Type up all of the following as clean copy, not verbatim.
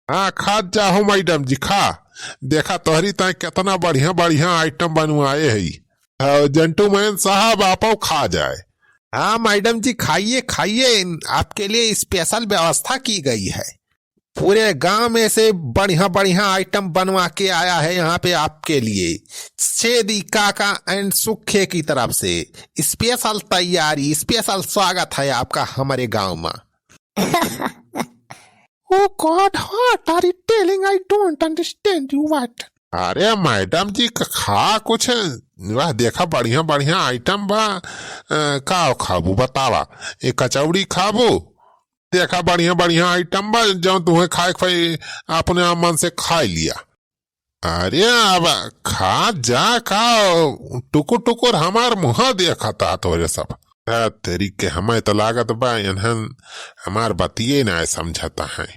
हाँ खा जाओ मैडम जी खा। देखा तोहरी तय कितना बढ़िया बढ़िया आइटम बनवाए है। जेंटलमैन साहब आप खा जाए। हाँ मैडम जी खाइए खाइए, आपके लिए स्पेशल व्यवस्था की गई है। पूरे गांव में से बढ़िया बढ़िया आइटम बनवा के आया है यहाँ पे आपके लिए। छेदी काका एंड सुखे की तरफ से स्पेशल तैयारी, स्पेशल स्वागत है आपका हमारे गांव में। Oh God, what are you telling? I don't understand you. What? अरे मैडम जी खा कुछ। वाह देखा बढ़िया बढ़िया आइटम बा। का खाबू बतावा। एक कचौड़ी खाबू। देखा बढ़िया बढ़िया आइटम बा जो तुम्हें खाए खाए अपने मन से खा लिया। अरे अब खा जा का टुकुर टुकुर हमार मुँह देखा था तोरे सब। तेरी के हमें तो लागत बा इन्हन हमार बतिये ना समझता है।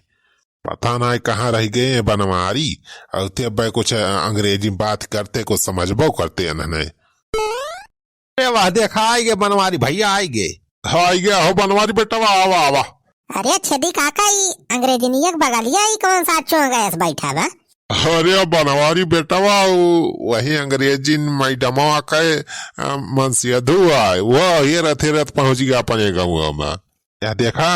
पता ना कहाँ रह गए बनवारी और ते कुछ अंग्रेजी बात करते कुछ समझबो करते इन्होंने। अरे वाह देखा आएगे बनवारी भैया आएगे। हाँ गया हो बनवारी बेटा वाह आवा आवा। अरे छेदी काका अंग्रेजी नियक बगलिया कौन सा चो गया बैठा बा। अरे बनवारी बेटा वाह वही अंग्रेजी मैडमवा कहे मनसियधु आए वो ये रथ पहुंच गया अपने गाँव में। या देखा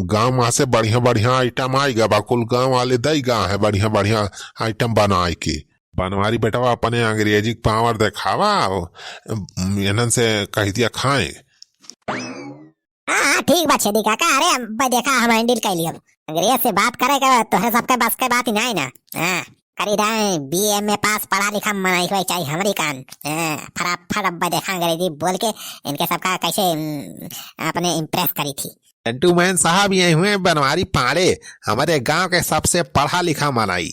गांव में से बढ़िया बढ़िया आइटम आएगा बाकुल गांव वाले देगा है बढ़िया बढ़िया आइटम बनाए के। बनवारी बेटा अपने अंग्रेजी पावर दिखावा इन्हन से कह दिया खाए। हाँ ठीक बात छेदी काका। अरे देखा हम हैंडल कर लिया। अंग्रेज से बात करेगा तो है सबके बस के बात ही नहीं ना। हाँ करी दाए BA पास पढ़ा लिखा मनाई हुई चाहिए हमारी कान। फटाफट अब देखा अंग्रेजी बोल के इनके सबका कैसे अपने इम्प्रेस करी थी। जेंटलमैन साहब ये हुए बनवारी पाड़े हमारे गांव के सबसे पढ़ा लिखा मनाई।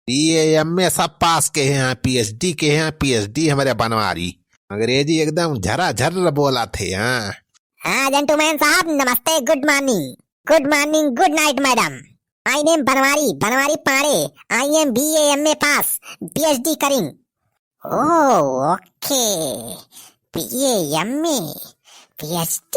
BA सब पास के हैं, PhD के हैं। PhD हमारे बनवारी अंग्रेजी एकदम झरा बोला थे। हाँ जेंटलमैन साहब नमस्ते, good morning good night madam. My name Banwari Pande. I am BA pass PhD करिंग। Oh okay BA PhD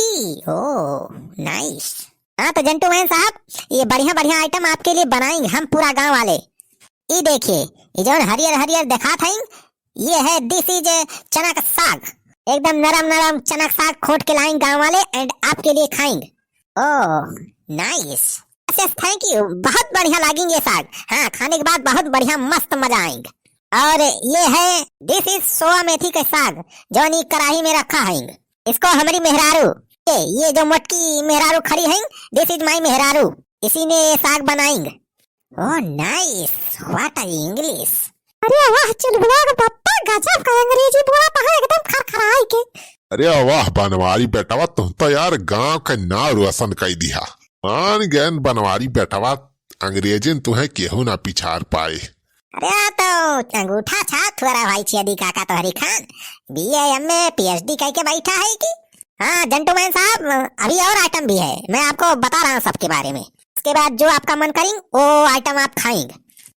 oh nice. हाँ तो जेंटलमैन साहब ये बढ़िया बढ़िया आइटम आपके लिए बनाएंगे हम पूरा गांव वाले। ये देखिए ये जो हरियर देखा था ये है दिस इज चना का साग। एकदम नरम चना का साग खोट के लाएंगे गांव वाले एंड आपके लिए खाएंगे। ओह नाइस थैंक यू, बहुत बढ़िया लगेंगे ये साग। हाँ खाने के बाद बहुत बढ़िया मस्त मजा आएंगे। और ये है दिस इज सोया मेथी का साग जो नी कढ़ाई में रखा है। इसको हमारी मेहरारू ये जो मोटकी मेहरारू खड़ी है दिस इज माई मेहरारू, इसी ने ये साग बनाएंगे। Oh nice what are English. अरे वाह चुलबुला पप्पा गजब का अंग्रेजी बोला था एकदम खरखराई के। अरे वाह बनवारी बेटावा तुम तो यार गांव का नाम रोशन कर दिया। मान गैन बनवारी बेटावा अंग्रेजी तुम्हें केहू ना पिछाड़ पाए। अरे तो अंगूठा छा थोड़ा भाई छेदी काका तो हरी खान BA PhD कह के बैठा है कि। हाँ जेंटलमैन साहब अभी और आइटम भी है, मैं आपको बता रहा हूँ सबके बारे में। इसके बाद जो आपका मन करेंगे वो आइटम आप खाएंगे।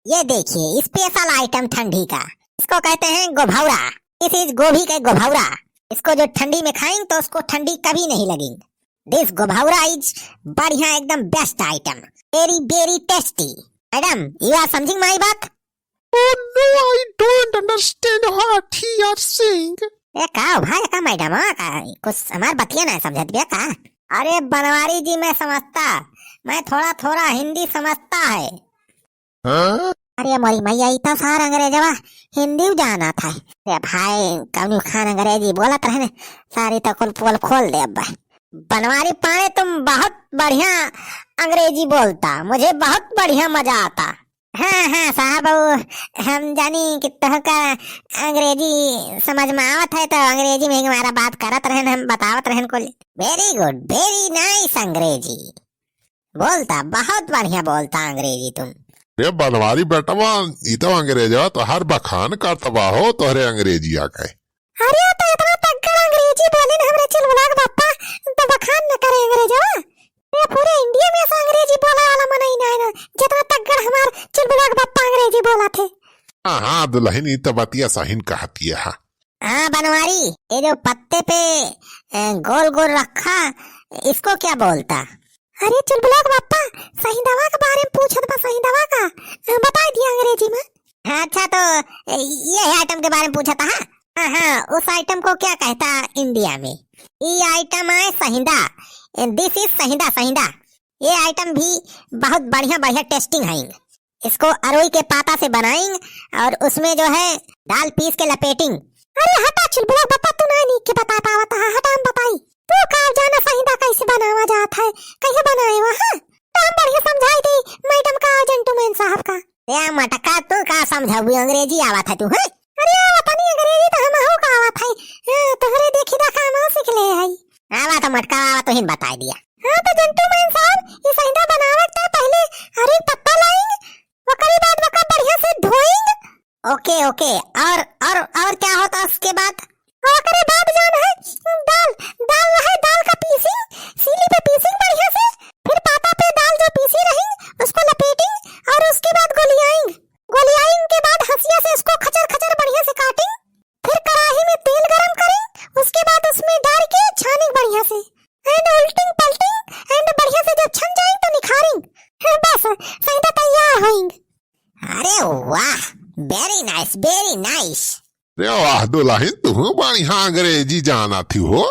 ये देखिए स्पेशल आइटम ठंडी का, इसको कहते हैं गोभौरा। दिस इज गोभी का गोभौरा। इसको जो ठंडी में खाएंगे तो उसको ठंडी कभी नहीं लगेगी। दिस गोभौरा इज बढ़िया एकदम best item, very tasty. Madam you are समझिंग माई बात? Oh no, I don't understand what he are saying. का भाई का मैडम का कुछ हमार बतिया नहीं समझत बिया का। अरे बनवारी जी मैं समझता, मैं थोड़ा हिंदी समझता है। अरे मोरी मैया इतना सारा अंग्रेजवा हिंदी जाना था। अरे भाई कौन खान अंग्रेजी बोलत रहे ने सारी तो कुल पोल खोल दे। अब बनवारी पाड़े तुम बहुत बढ़िया अंग्रेजी बोलता, मुझे बहुत बढ़िया मजा आता। हाँ साहब हम जानी कि का अंग्रेजी समझ में आवत है तो अंग्रेजी में हमारा बात करत रहन, हम बतावत रहन कुल। वेरी गुड वेरी नाइस अंग्रेजी बोलता, बहुत बढ़िया बोलता अंग्रेजी तुम। ये बनवारी बेटावा ये तो अंग्रेजवा तो हर बखान करतवा हो तोहरे अंग्रेजी आ गए। अरे तो इतना तगड़ा अंग्रेजी बोले ना हमरे चिलबुला पापा तो बखान न करे अंग्रेजवा। ये पूरे इंडिया में ऐसा अंग्रेजी बोला वाला मना ही नहीं ना जितना तगड़ हमार चिलबुला पापा अंग्रेजी बोला थे। हाँ दुल्हन तो बतिया सहीन कहती है। हाँ बनवारी ये जो पत्ते पे गोल रखा इसको क्या बोलता? अरे चुलबुला पापा सही दवा के बारे में पूछत बस आइटम को क्या कहता इंडिया में? ये आइटम है सहिंदा। This is सहिंदा सहिंदा। ये आइटम भी बहुत बढ़िया बढ़िया टेस्टिंग है। इसको अरोई के पाता से बनाएंगे और उसमें जो है दाल पीस के लपेटिंग। अरे हटा चुलबुला, बता तू नहीं के बता पावत है, हटा हम बताई। तू का जाना सहिंदा कैसे बनावा जाता है, कैसे बनाए वहां हम बढ़िया समझाई दी मैडम का, जेंटलमैन साहब का। या मटका तू का समझाबू, अंग्रेजी आवत है तू है? अरे आवत नहीं अंग्रेजी तो हम हो का आवत है, तोहरे देखी देखा हम सीख ले है। आवा तो मटका आवा तो हिन बता दिया। हां तो जेंटलमैन साहब, ये सहिंदा बनावे तो पहले हर एक पत्ता लाएंगे, ओकरी बाद वका बढ़िया से धोएंगे। ओके ओके, और क्या होता उसके बाद? ओकरे बाद जान है दाल दाल है, दाल का पीसिंग, सीली पे पीसिंग बढ़िया से, फिर पाता पे दाल जो पीसी रहेंगे उसको लपेटेंगे और उसके बाद गोलियाएंगे। गोलियाएंगे के बाद हंसिया से उसको खचर खचर बढ़िया से काटेंगे। फिर कढ़ाई में तेल गरम करेंगे, उसके बाद उसमें डाल के छानेंगे बढ़िया से, एंड उल्टिंग पलटिंग एंड बढ़िया से जब छन जाएंगे तो निखारेंगे। बस सहिंदा तैयार होएंगे। अरे वाह, वेरी नाइस वेरी नाइस। रे वाह दुल्हन, तू बढ़िया अंग्रेजी जाना थी हो,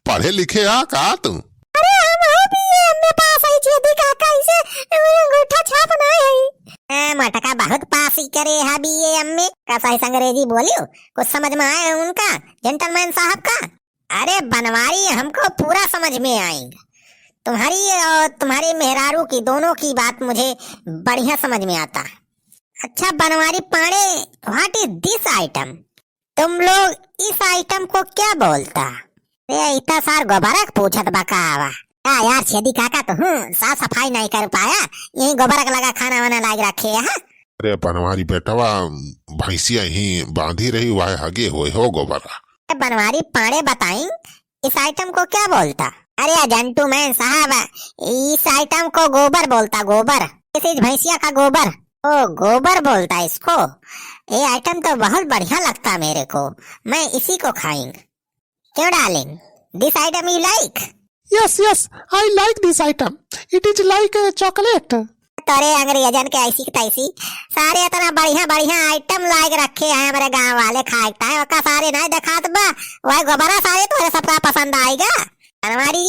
पढ़े लिखे आ का तू? अरे हम हो भी हमने पास आई छेदी का कैसे अंगूठा छाप ना है। मटका बहुत पास ही करे हबी ये अम्मे का सही अंग्रेजी बोलियो, कुछ समझ में आए उनका जेंटलमैन साहब का? अरे बनवारी हमको पूरा समझ में आएंगे, तुम्हारी और तुम्हारी मेहरारू की दोनों की बात मुझे बढ़िया समझ में आता। अच्छा बनवारी पाड़े, व्हाट इज दिस आइटम? तुम लोग इस आइटम को क्या बोलता? इतना सार गोबरक पूछत बकावा। यार छेदी काका तो साफ सफाई नहीं कर पाया, यही गोबरक लगा खाना वाना लाग रखे है। अरे बनवारी बेटवा, भैंसिया ही बांधी रही वाहे हगे होए हो गोबरा। बनवारी पाड़े बताई इस आइटम को क्या बोलता? अरे जेंटलमैन साहब, इस आइटम को गोबर बोलता, गोबर। इस भैंसिया का गोबर, ओ गोबर बोलता इसको। ये आइटम तो बहुत बढ़िया लगता मेरे को, मैं इसी को खाएंगे। क्यों darling, this item you like? Yes yes, I like this item, it is like chocolate. तोरे अंग्रेजन के ऐसी तैसी सारे इतना बढ़िया बढ़िया आइटम लाइक रखे हैं हमारे गांव वाले, खाता है वका सारे नहीं दिखात बा, वही गोबरा सारे तोरे सबका पसंद आएगा। हमारी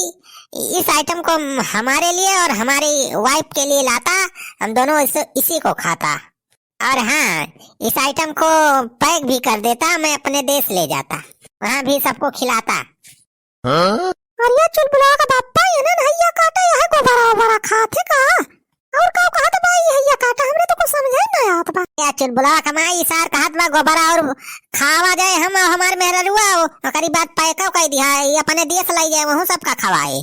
इस आइटम को हमारे लिए और हमारी वाइफ के लिए लाता, हम दोनों इसी को खाता। और हाँ, इस आइटम को पैक भी कर देता, मैं अपने देश ले जाता, वहाँ भी सबको खिलाता। अरे चुलबुला का बापा ये ना हैया काटा, यह गोबरा गोबरा खाते का और का कहत बा ये हैया काटा, हमरे तो कुछ समझे ना आवत बा। या चुलबुला कमाई सार कहत बा गोबरा और खावा जाए हम और हमार मेहररुआ, ओकरी बात पैका कह दिया, अपने देश ले जाए वहाँ सबका खवाए।